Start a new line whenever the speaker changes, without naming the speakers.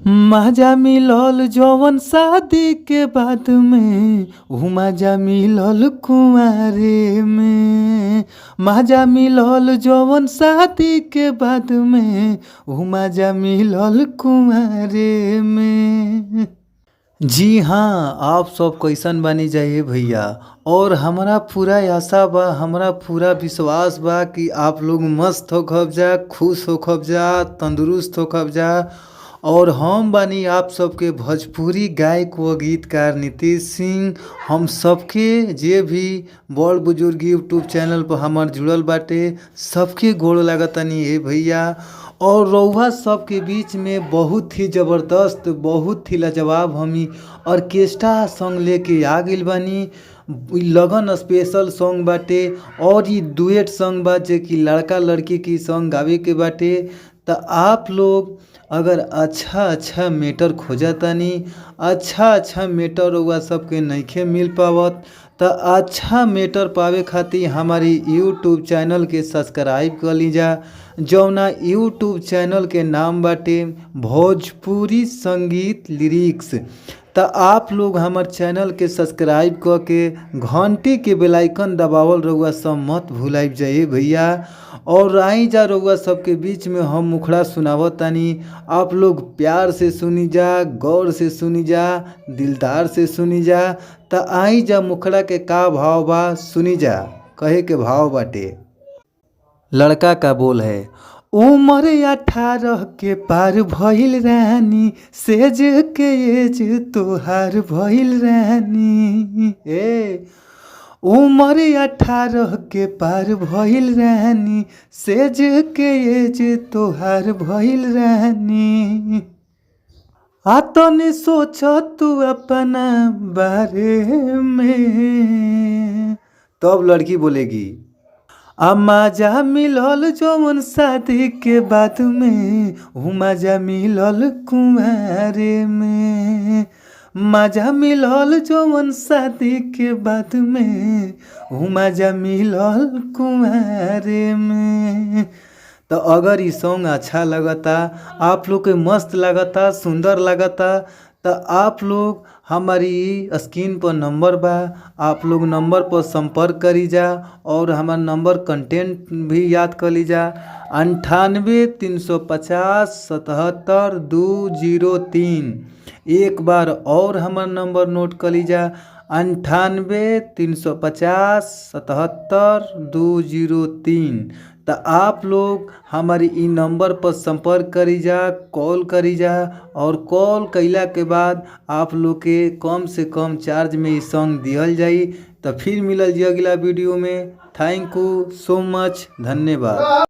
मजा मिलल जवन शादी के बाद में ऊ मजा मिलल कुंवारे में। मजा मिलल जवन शादी के बाद में ऊ मजा मिलल कुंवारे में। जी हाँ, आप सब कैसन बानी जाइए भैया। और हमरा पूरा आशा बा, हमरा पूरा विश्वास बा कि आप लोग मस्त होखब जा, खुश होखब जा, तंदुरुस्त होखब जा। और हम बानी आप सबके भोजपुरी गायक व गीतकार नीतीश सिंह। हम सबके जे भी बड़ बुजुर्ग यूट्यूब चैनल पर हमार जुड़ल बाटे सबके गोड़ लागतानी हे भैया। और रउआ सबके बीच में बहुत ही ज़बरदस्त, बहुत ही लाजवाब हमी ऑर्केस्ट्रा सॉन्ग लेके आ गइल बानी। लगन स्पेशल सॉन्ग बाटे और ये डुएट सॉन्ग बा जे कि लड़का लड़की की सॉन्ग गावे के बाटे। तो आप लोग अगर अच्छा मैटर खोजतानी, अच्छा मैटर रउआ सबके नइखे मिल पावत, तो अच्छा मैटर पावे खातिर हमारी यूट्यूब चैनल के सब्सक्राइब कर लीजा। जौना यूट्यूब चैनल के नाम बाटे भोजपुरी संगीत लिरिक्स। तो आप लोग हमार चैनल के सब्सक्राइब करके घंटी के बेल आइकन दबावल रउआ सब मत भुलाइब जाइए भैया। और आई जा रउआ सबके बीच में हम मुखड़ा सुनावतानी, आप लोग प्यार से सुनी जा, गौर से सुनी जा, दिलदार से सुनी जा। तो आई जा मुखड़ा के का भाव बा सुनी जा। कहे के भाव बाटे, लड़का का बोल है। उम्र 18 के पार भइल रानी, सेज के एज तोहार भइल रानी। उम्र 18 के पार भइल रानी, सेज के एज तोहार भइल रानी। तनी सोच तू अपना बारे में। तब लड़की बोलेगी, मजा मिलल जवन शादी के बाद में ऊ मजा मिलल कुंवारे में। मजा मिलल जवन शादी के बाद में ऊ मजा मिलल कुंवारे में। तो अगर ये सॉन्ग अच्छा लगता, आप लोग के मस्त लगता, सुंदर लगता, तो आप लोग हमारी स्क्रीन पर नंबर बा, आप लोग नंबर पर संपर्क करी जा। और हमारा नंबर कंटेंट भी याद कर लीजा, 98 350 77 203। एक बार और हमारा नंबर नोट कर लीजा, 98 350 77 203। तो आप लोग हमारी इ नंबर पर संपर्क करी जा, कॉल करी जा। और कॉल कैला के बाद आप लोग के कम से कम चार्ज में ये सॉन्ग दिहल जाई। तो फिर मिलल जी अगला वीडियो में। थैंक यू सो मच, धन्यवाद।